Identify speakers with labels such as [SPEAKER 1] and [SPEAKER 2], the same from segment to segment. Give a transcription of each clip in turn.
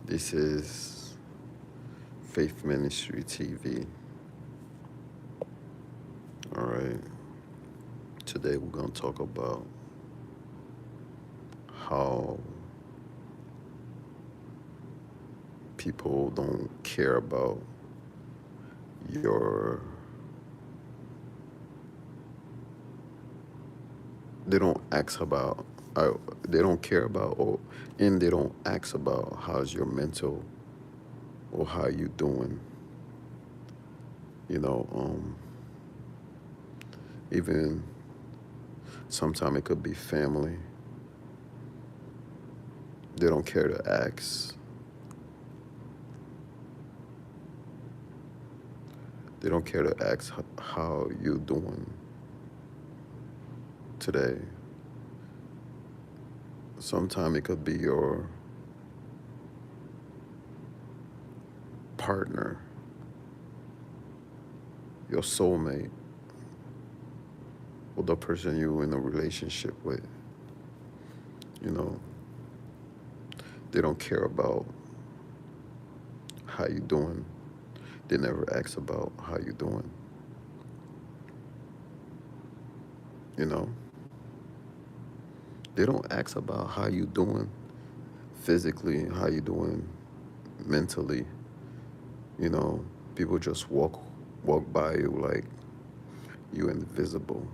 [SPEAKER 1] This is Faith Ministry TV. All right. Today we're going to talk about how people don't care about your, they don't ask about, uh, they don't care about, and they don't ask about how's your mental or how you doing. You know, even sometimes it could be family. They don't care to ask. They don't care to ask how you doing today. Sometimes it could be your partner, your soulmate, or the person you in a relationship with. You know, they don't care about how you doing. They never ask about how you doing. You know, they don't ask about how you doing physically, how you doing mentally. You know, people just walk by you like you invisible.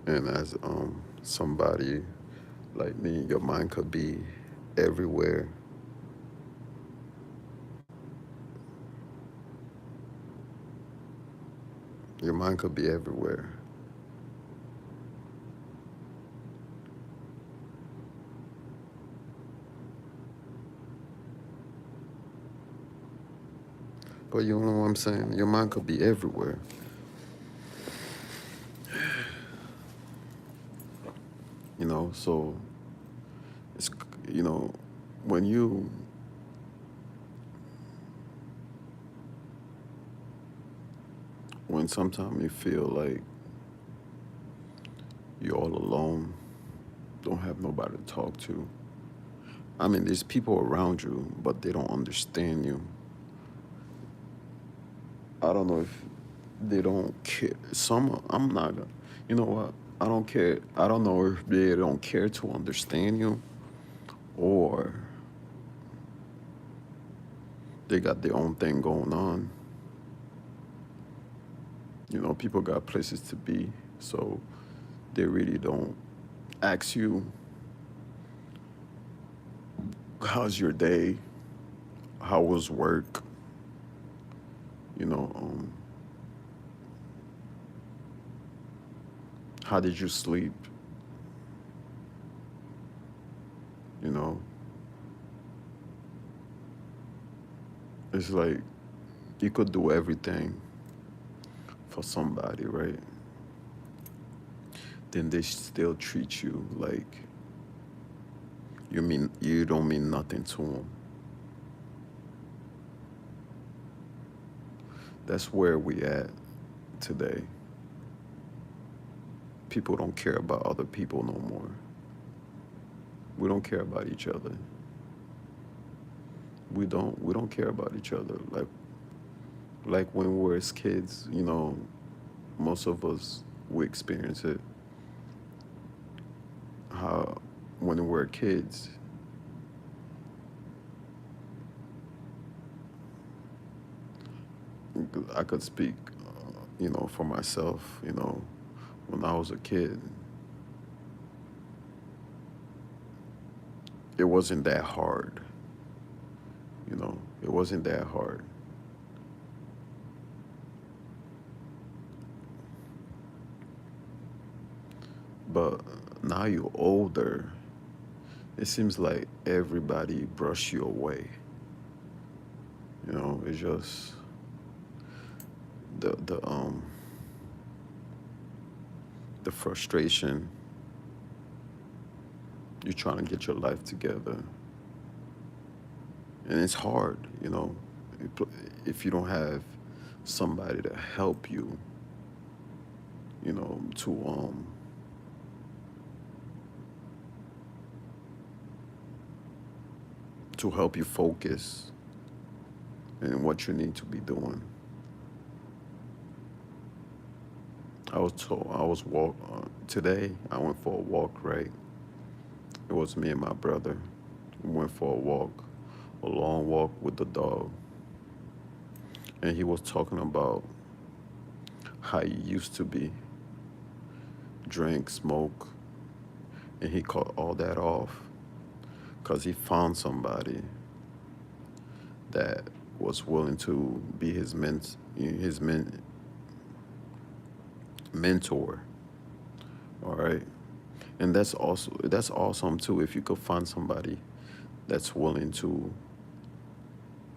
[SPEAKER 1] And as somebody like me, your mind could be everywhere. Your mind could be everywhere. But you know what I'm saying? Your mind could be everywhere. So it's, you know, when you, when sometimes you feel like you're all alone, don't have nobody to talk to. I mean, there's people around you, but they don't understand you. I don't know if they don't care. I'm not, you know what? I don't care. I don't know if they don't care to understand you or they got their own thing going on. People got places to be, so they really don't ask you, how's your day? How was work? You know, how did you sleep? You know, it's like you could do everything for somebody, right? Then they still treat you like you don't mean nothing to them. That's where we at today. People don't care about other people no more. We don't care about each other. We don't care about each other. Like when we were as kids, most of us we experience it. How when we were kids, I could speak, for myself. When I was a kid, it wasn't that hard. It wasn't that hard. But now you're older, it seems like everybody brush you away. It's just the frustration. You're trying to get your life together, and it's hard. If you don't have somebody to help you, you know, to help you focus in what you need to be doing. I was walk today. I went for a walk. Right, it was me and my brother. We went for a long walk with the dog, and he was talking about how he used to be, drink, smoke, and he cut all that off because he found somebody that was willing to be mentor. All right, and that's awesome too. If you could find somebody that's willing to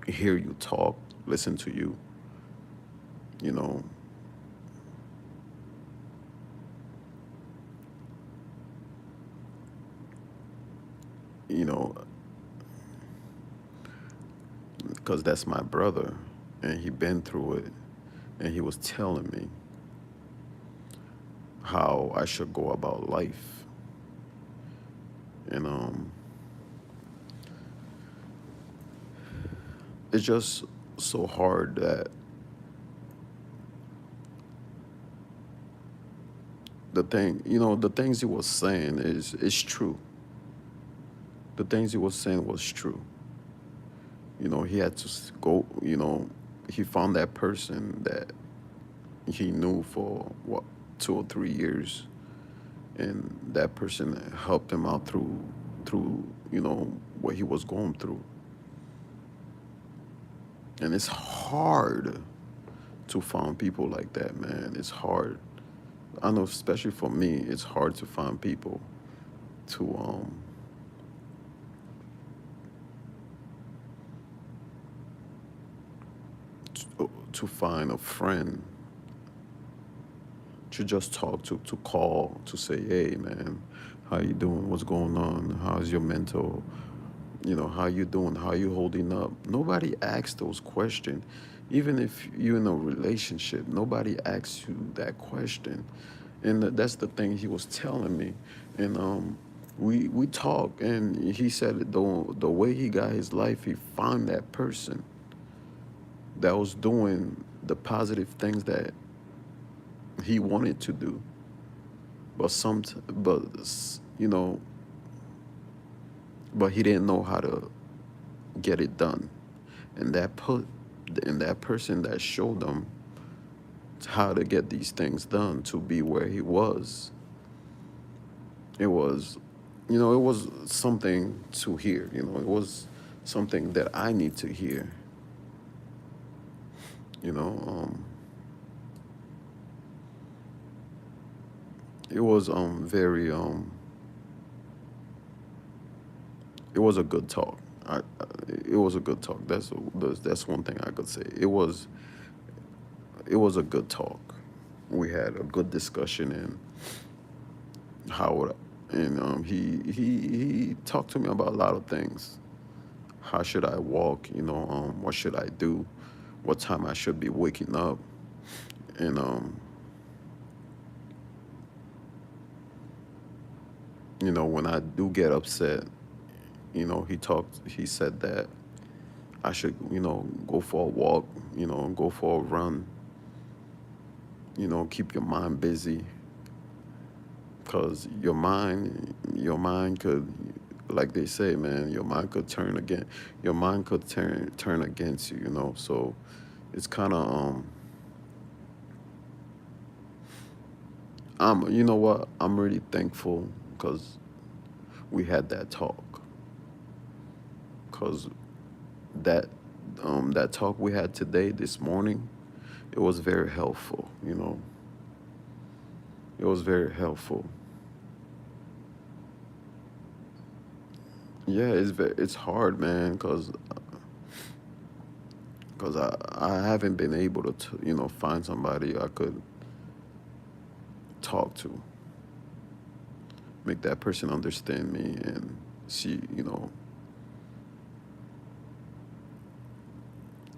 [SPEAKER 1] hear you talk, listen to you, you know, you know, because that's my brother, and he been through it, and he was telling me how I should go about life, and it's just so hard that the things he was saying is true. The things he was saying was true. He had to go. He found that person that he knew for what 2 or 3 years, and that person helped him out through what he was going through. And it's hard to find people like that, man. It's hard. I know, especially for me, it's hard to find people to to find a friend to just talk to call to say, hey, man, how you doing? What's going on? How's your mental? How you doing? How you holding up? Nobody asks those questions. Even if you're in a relationship, nobody asks you that question. And that's the thing he was telling me. And we talked, and he said the way he got his life, he found that person that was doing the positive things that he wanted to do, but you know, but he didn't know how to get it done, and that person that showed him how to get these things done to be where he was. It was, it was something to hear. It was something that I need to hear. You know, it was very it was a good talk. It was a good talk. That's one thing I could say. It was a good talk. We had a good discussion, and how and he talked to me about a lot of things. How should I walk? What should I do? What time I should be waking up? And when I do get upset, he said that I should, go for a walk, go for a run, keep your mind busy, because your mind could, like they say, man, your mind could turn against you, so it's kind of you know what, I'm really thankful because we had that talk, because that that talk we had today, this morning, it was very helpful. It was very helpful. Yeah, it's hard, man, because I haven't been able to find somebody I could talk to, make that person understand me, and see,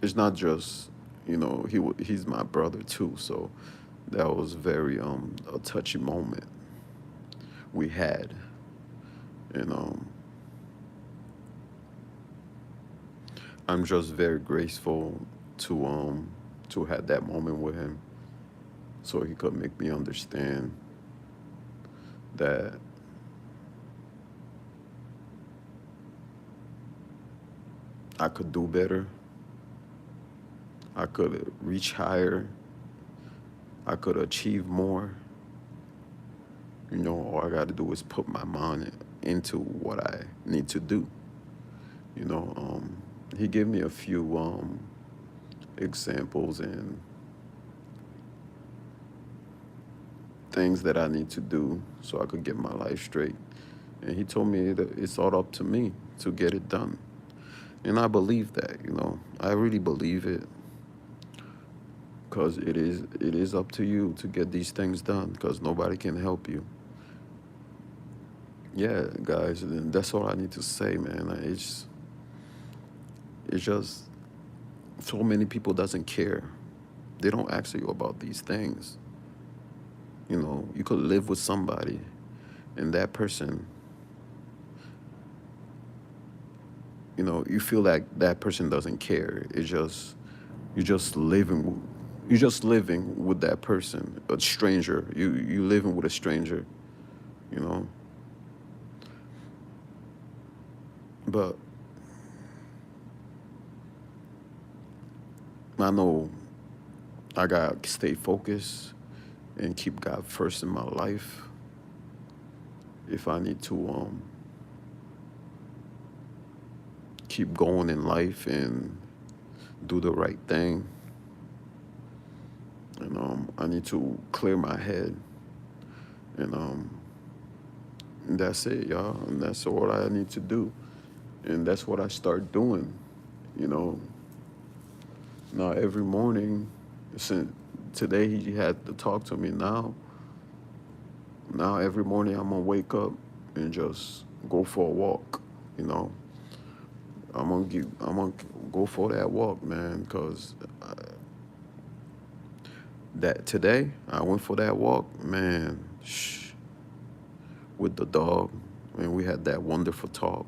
[SPEAKER 1] it's not just, he's my brother too, so That was very a touchy moment we had, and I'm just very grateful to have that moment with him, so he could make me understand that I could do better, I could reach higher, I could achieve more. All I got to do is put my mind into what I need to do. You know, he gave me a few examples and things that I need to do so I could get my life straight. And he told me that it's all up to me to get it done. And I believe that. I really believe it, because it is up to you to get these things done, because nobody can help you. Yeah, guys, and that's all I need to say, man. It's just so many people doesn't care. They don't ask you about these things. You could live with somebody, and that person, you feel like that person doesn't care. It's just you're just living with that person, a stranger. You living with a stranger, you know. But I know I gotta stay focused and keep God first in my life. If I need to keep going in life and do the right thing, and I need to clear my head, and that's it, y'all. And that's all I need to do, and that's what I start doing. You know, now every morning, since today he had to talk to me now. Now every morning I'm gonna wake up and just go for a walk. You know, I'm gonna go for that walk, man. Cause that today I went for that walk, man. With the dog, and we had that wonderful talk.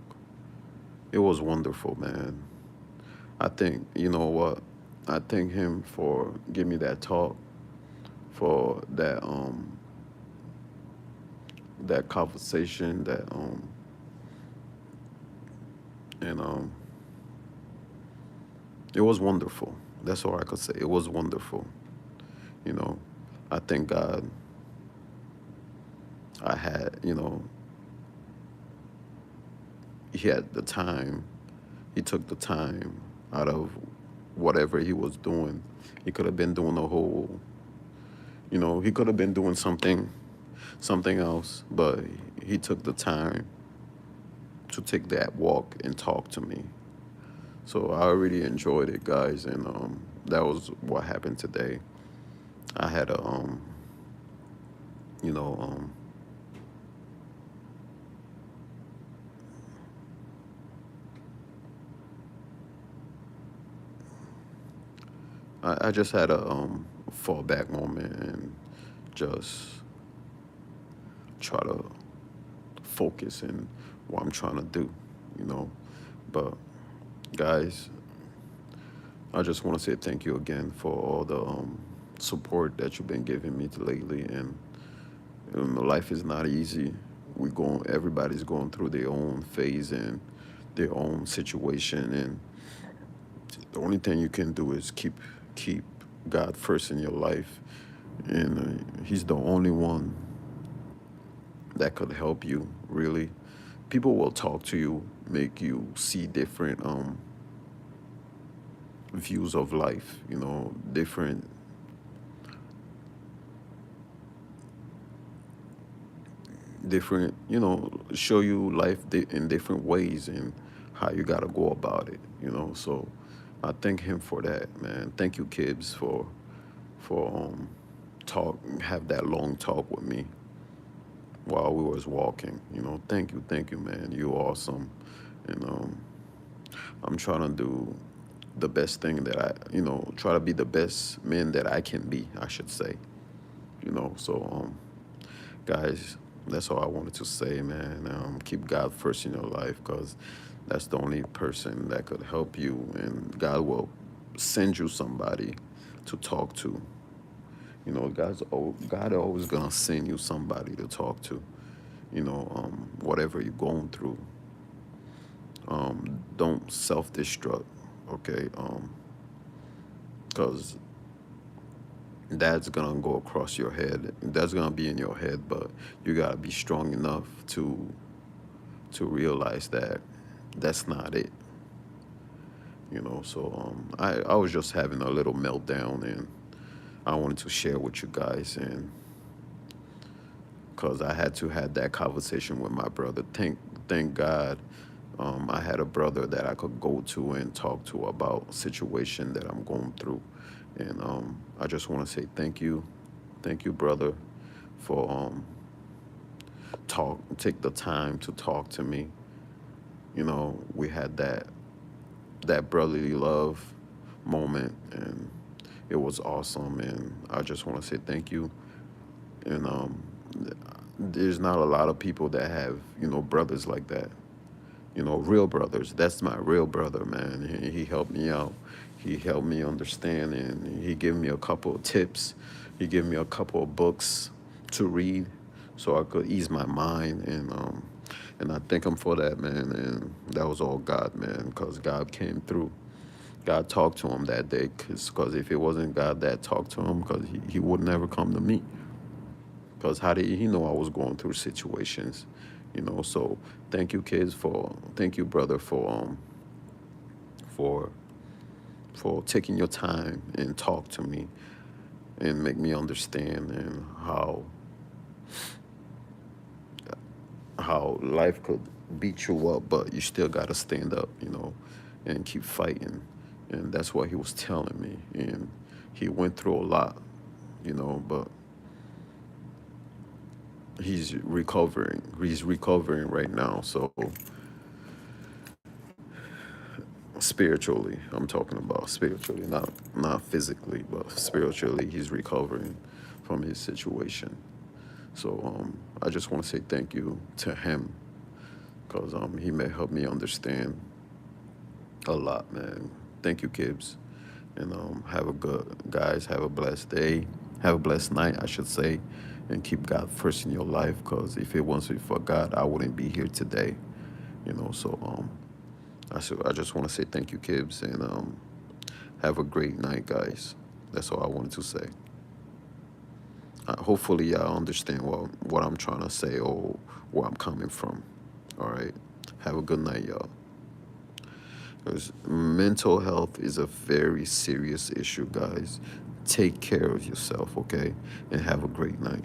[SPEAKER 1] It was wonderful, man. I think you know what. I thank him for giving me that talk, for that conversation, and it was wonderful. That's all I could say. It was wonderful. You know, I thank God I had, he had the time. He took the time out of whatever he was doing. He could have been doing a whole, he could have been doing something else, but he took the time to take that walk and talk to me. So I really enjoyed it, guys, and that was what happened today. I had a you know I just had a fallback moment and just try to focus in what I'm trying to do, you know. But guys, I just want to say thank you again for all the support that you've been giving me lately. And life is not easy. Everybody's going through their own phase and their own situation, and the only thing you can do is keep God first in your life, and He's the only one that could help you. Really, people will talk to you, make you see different views of life. Different. Show you life in different ways and how you gotta go about it. So I thank him for that, man. Thank you, Kibbs, for have that long talk with me while we was walking. Thank you, man. You awesome, and I'm trying to do the best thing that try to be the best man that I can be, I should say. So guys, that's all I wanted to say, man. Keep God first in your life, because that's the only person that could help you, and God will send you somebody to talk to. God always gonna send you somebody to talk to. Whatever you're going through, don't self-destruct, okay? Because that's gonna go across your head. That's gonna be in your head, but you gotta be strong enough to realize that that's not it. So I was just having a little meltdown, and I wanted to share with you guys, and because I had to have that conversation with my brother. Thank God, I had a brother that I could go to and talk to about a situation that I'm going through, and I just want to say thank you, brother, for take the time to talk to me. We had that brotherly love moment, and it was awesome, and I just want to say thank you. And there's not a lot of people that have brothers like that, real brothers. That's my real brother, man. He helped me out. He helped me understand, and he gave me a couple of tips. He gave me a couple of books to read so I could ease my mind, and I thank him for that, man. And that was all God, man, because God came through. God talked to him that day, because if it wasn't God that talked to him, because he would never come to me. Because how did he know I was going through situations? So thank you, kids, thank you, brother, for for taking your time and talk to me and make me understand, and how life could beat you up, but you still got to stand up, and keep fighting. And that's what he was telling me. And he went through a lot, but he's recovering. He's recovering right now. So spiritually, I'm talking about spiritually, not physically, but spiritually, he's recovering from his situation. So I just want to say thank you to him, because he may help me understand a lot, man. Thank you, Gibbs. And have a good, guys, have a blessed day. Have a blessed night, I should say. And keep God first in your life, because if it wasn't for God, I wouldn't be here today. So I just want to say thank you, Gibbs, and have a great night, guys. That's all I wanted to say. Hopefully, y'all understand what I'm trying to say, or where I'm coming from. All right. Have a good night, y'all. Because mental health is a very serious issue, guys. Take care of yourself, okay? And have a great night.